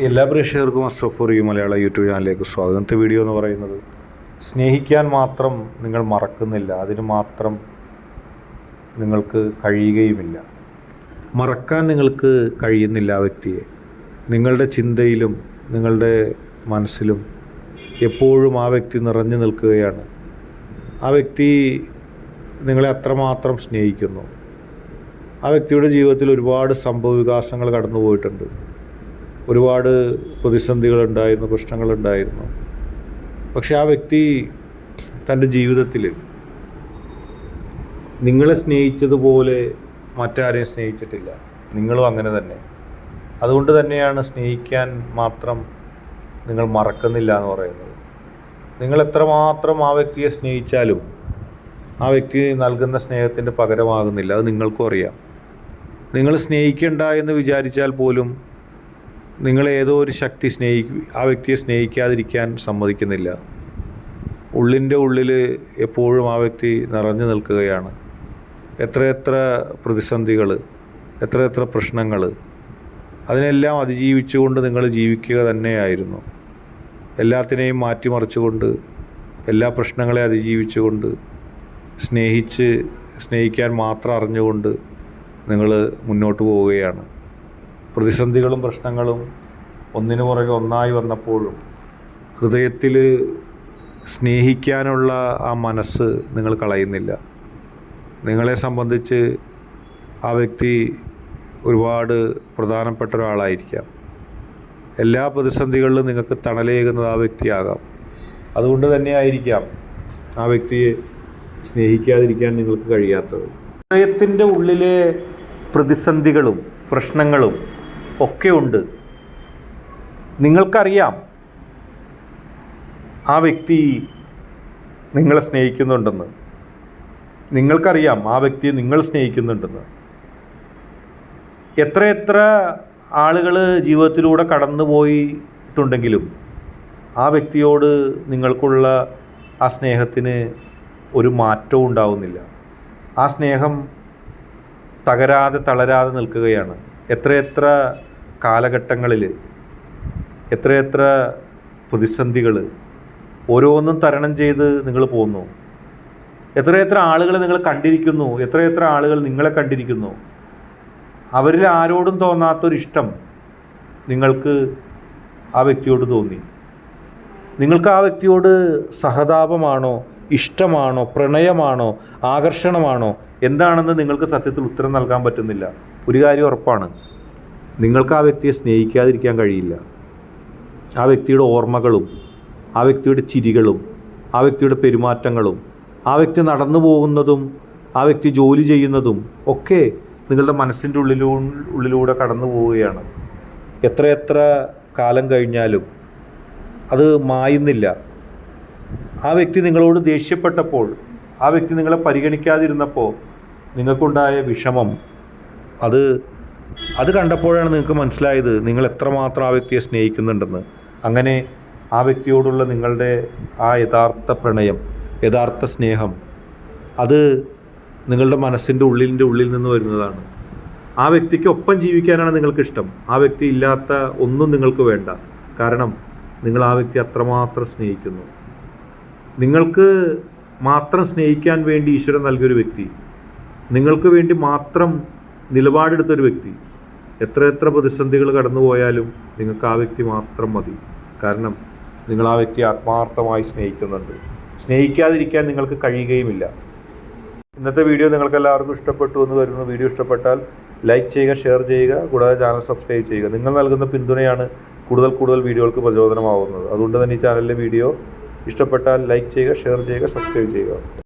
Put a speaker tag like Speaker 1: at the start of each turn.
Speaker 1: എല്ലാ പ്രേക്ഷകർക്കും അസ്ട്രോഫോർ മലയാള യൂട്യൂബ് ചാനലിലേക്ക് സ്വാഗതം. ഇന്നത്തെ വീഡിയോ എന്ന് പറയുന്നത് സ്നേഹിക്കാൻ മാത്രം നിങ്ങൾ മറക്കുന്നില്ല, അതിന് മാത്രം നിങ്ങൾക്ക് കഴിയുകയുമില്ല. മറക്കാൻ നിങ്ങൾക്ക് കഴിയുന്നില്ല ആ വ്യക്തിയെ. നിങ്ങളുടെ ചിന്തയിലും നിങ്ങളുടെ മനസ്സിലും എപ്പോഴും ആ വ്യക്തി നിറഞ്ഞു നിൽക്കുകയാണ്. ആ വ്യക്തി നിങ്ങളെ അത്രമാത്രം സ്നേഹിക്കുന്നു. ആ വ്യക്തിയുടെ ജീവിതത്തിൽ ഒരുപാട് സംഭവവികാസങ്ങൾ കടന്നു പോയിട്ടുണ്ട്. ഒരുപാട് പ്രതിസന്ധികളുണ്ടായിരുന്നു, പ്രശ്നങ്ങളുണ്ടായിരുന്നു. പക്ഷെ ആ വ്യക്തി തൻ്റെ ജീവിതത്തിൽ നിങ്ങളെ സ്നേഹിച്ചതുപോലെ മറ്റാരെയും സ്നേഹിച്ചിട്ടില്ല. നിങ്ങളും അങ്ങനെ തന്നെ. അതുകൊണ്ട് തന്നെയാണ് സ്നേഹിക്കാൻ മാത്രം നിങ്ങൾ മറക്കുന്നില്ല എന്ന് പറയുന്നത്. നിങ്ങൾ എത്രമാത്രം ആ വ്യക്തിയെ സ്നേഹിച്ചാലും ആ വ്യക്തി നൽകുന്ന സ്നേഹത്തിൻ്റെ പകരമാകുന്നില്ല. അത് നിങ്ങൾക്കും അറിയാം. നിങ്ങൾ സ്നേഹിക്കണ്ട എന്ന് വിചാരിച്ചാൽ പോലും നിങ്ങളേതോ ഒരു ശക്തി ആ വ്യക്തിയെ സ്നേഹിക്കാതിരിക്കാൻ സമ്മതിക്കുന്നില്ല. ഉള്ളിൻ്റെ ഉള്ളിൽ എപ്പോഴും ആ വ്യക്തി നിറഞ്ഞു നിൽക്കുകയാണ്. എത്രയെത്ര പ്രതിസന്ധികൾ, എത്രയെത്ര പ്രശ്നങ്ങൾ, അതിനെല്ലാം അതിജീവിച്ചുകൊണ്ട് നിങ്ങൾ ജീവിക്കുക തന്നെയായിരുന്നു. എല്ലാത്തിനെയും മാറ്റിമറിച്ചുകൊണ്ട്, എല്ലാ പ്രശ്നങ്ങളെ അതിജീവിച്ചുകൊണ്ട്, സ്നേഹിക്കാൻ മാത്രം അറിഞ്ഞുകൊണ്ട് നിങ്ങൾ മുന്നോട്ട് പോവുകയാണ്. പ്രതിസന്ധികളും പ്രശ്നങ്ങളും ഒന്നിനു പുറകെ ഒന്നായി വന്നപ്പോഴും ഹൃദയത്തിൽ സ്നേഹിക്കാനുള്ള ആ മനസ്സ് നിങ്ങൾ കളയുന്നില്ല. നിങ്ങളെ സംബന്ധിച്ച് ആ വ്യക്തി ഒരുപാട് പ്രധാനപ്പെട്ട ഒരാളായിരിക്കാം. എല്ലാ പ്രതിസന്ധികളിലും നിങ്ങൾക്ക് തണലേകുന്നത് ആ വ്യക്തിയാകാം. അതുകൊണ്ട് തന്നെ ആയിരിക്കാം ആ വ്യക്തിയെ സ്നേഹിക്കാതിരിക്കാൻ നിങ്ങൾക്ക് കഴിയാത്തത്. ഹൃദയത്തിൻ്റെ ഉള്ളിലെ പ്രതിസന്ധികളും പ്രശ്നങ്ങളും ഒക്കെ ഉണ്ട്. നിങ്ങൾക്കറിയാം ആ വ്യക്തി നിങ്ങളെ സ്നേഹിക്കുന്നുണ്ടെന്ന്. നിങ്ങൾക്കറിയാം ആ വ്യക്തിയെ നിങ്ങൾ സ്നേഹിക്കുന്നുണ്ടെന്ന്. എത്രയെത്ര ആളുകൾ ജീവിതത്തിലൂടെ കടന്നു പോയിട്ടുണ്ടെങ്കിലും ആ വ്യക്തിയോട് നിങ്ങൾക്കുള്ള ആ സ്നേഹത്തിന് ഒരു മാറ്റവും ഉണ്ടാവുന്നില്ല. ആ സ്നേഹം തകരാതെ തളരാതെ നിൽക്കുകയാണ്. എത്രയെത്ര കാലഘട്ടങ്ങളിൽ, എത്രയെത്ര പ്രതിസന്ധികൾ ഓരോന്നും തരണം ചെയ്ത് നിങ്ങൾ പോകുന്നു. എത്രയെത്ര ആളുകൾ നിങ്ങൾ കണ്ടിരിക്കുന്നു, എത്രയെത്ര ആളുകൾ നിങ്ങളെ കണ്ടിരിക്കുന്നു. അവരിൽ ആരോടും തോന്നാത്തൊരിഷ്ടം നിങ്ങൾക്ക് ആ വ്യക്തിയോട് തോന്നി. നിങ്ങൾക്ക് ആ വ്യക്തിയോട് സഹതാപമാണോ, ഇഷ്ടമാണോ, പ്രണയമാണോ, ആകർഷണമാണോ, എന്താണെന്ന് നിങ്ങൾക്ക് സത്യത്തിൽ ഉത്തരം നൽകാൻ പറ്റുന്നില്ല. ഒരു കാര്യം ഉറപ്പാണ്, നിങ്ങൾക്ക് ആ വ്യക്തിയെ സ്നേഹിക്കാതിരിക്കാൻ കഴിയില്ല. ആ വ്യക്തിയുടെ ഓർമ്മകളും, ആ വ്യക്തിയുടെ ചിരികളും, ആ വ്യക്തിയുടെ പെരുമാറ്റങ്ങളും, ആ വ്യക്തി നടന്നു പോകുന്നതും, ആ വ്യക്തി ജോലി ചെയ്യുന്നതും ഒക്കെ നിങ്ങളുടെ മനസ്സിൻ്റെ ഉള്ളിലൂടെ കടന്നു പോവുകയാണ്. എത്രയെത്ര കാലം കഴിഞ്ഞാലും അത് മായുന്നില്ല. ആ വ്യക്തി നിങ്ങളോട് ദേഷ്യപ്പെട്ടപ്പോൾ, ആ വ്യക്തി നിങ്ങളെ പരിഗണിക്കാതിരുന്നപ്പോൾ നിങ്ങൾക്കുണ്ടായ വിഷമം, അത് കണ്ടപ്പോഴാണ് നിങ്ങൾക്ക് മനസ്സിലായത് നിങ്ങൾ എത്രമാത്രം ആ വ്യക്തിയെ സ്നേഹിക്കുന്നുണ്ടെന്ന്. അങ്ങനെ ആ വ്യക്തിയോടുള്ള നിങ്ങളുടെ ആ യഥാർത്ഥ പ്രണയം, യഥാർത്ഥ സ്നേഹം, അത് നിങ്ങളുടെ മനസ്സിൻ്റെ ഉള്ളിൽ നിന്ന് വരുന്നതാണ്. ആ വ്യക്തിക്ക് ഒപ്പം ജീവിക്കാനാണ് നിങ്ങൾക്കിഷ്ടം. ആ വ്യക്തി ഇല്ലാത്ത ഒന്നും നിങ്ങൾക്ക് വേണ്ട. കാരണം നിങ്ങൾ ആ വ്യക്തി അത്രമാത്രം സ്നേഹിക്കുന്നു. നിങ്ങൾക്ക് മാത്രം സ്നേഹിക്കാൻ വേണ്ടി ഈശ്വരൻ നൽകിയൊരു വ്യക്തി, നിങ്ങൾക്ക് വേണ്ടി മാത്രം നിലപാടെടുത്തൊരു വ്യക്തി, എത്രയെത്ര പ്രതിസന്ധികൾ കടന്നു പോയാലും നിങ്ങൾക്ക് ആ വ്യക്തി മാത്രം മതി. കാരണം നിങ്ങൾ ആ വ്യക്തിയെ ആത്മാർത്ഥമായി സ്നേഹിക്കുന്നുണ്ട്. സ്നേഹിക്കാതിരിക്കാൻ നിങ്ങൾക്ക് കഴിയുകയുമില്ല. ഇന്നത്തെ വീഡിയോ നിങ്ങൾക്ക് എല്ലാവർക്കും ഇഷ്ടപ്പെട്ടു എന്ന് കരുതുന്നു. വീഡിയോ ഇഷ്ടപ്പെട്ടാൽ ലൈക്ക് ചെയ്യുക, ഷെയർ ചെയ്യുക, കൂടാതെ ചാനൽ സബ്സ്ക്രൈബ് ചെയ്യുക. നിങ്ങൾ നൽകുന്ന പിന്തുണയാണ് കൂടുതൽ വീഡിയോകൾക്ക് പ്രചോദനമാവുന്നത്. അതുകൊണ്ട് തന്നെ ഈ ചാനലിലെ വീഡിയോ ഇഷ്ടപ്പെട്ടാൽ ലൈക്ക് ചെയ്യുക, ഷെയർ ചെയ്യുക, സബ്സ്ക്രൈബ് ചെയ്യുക.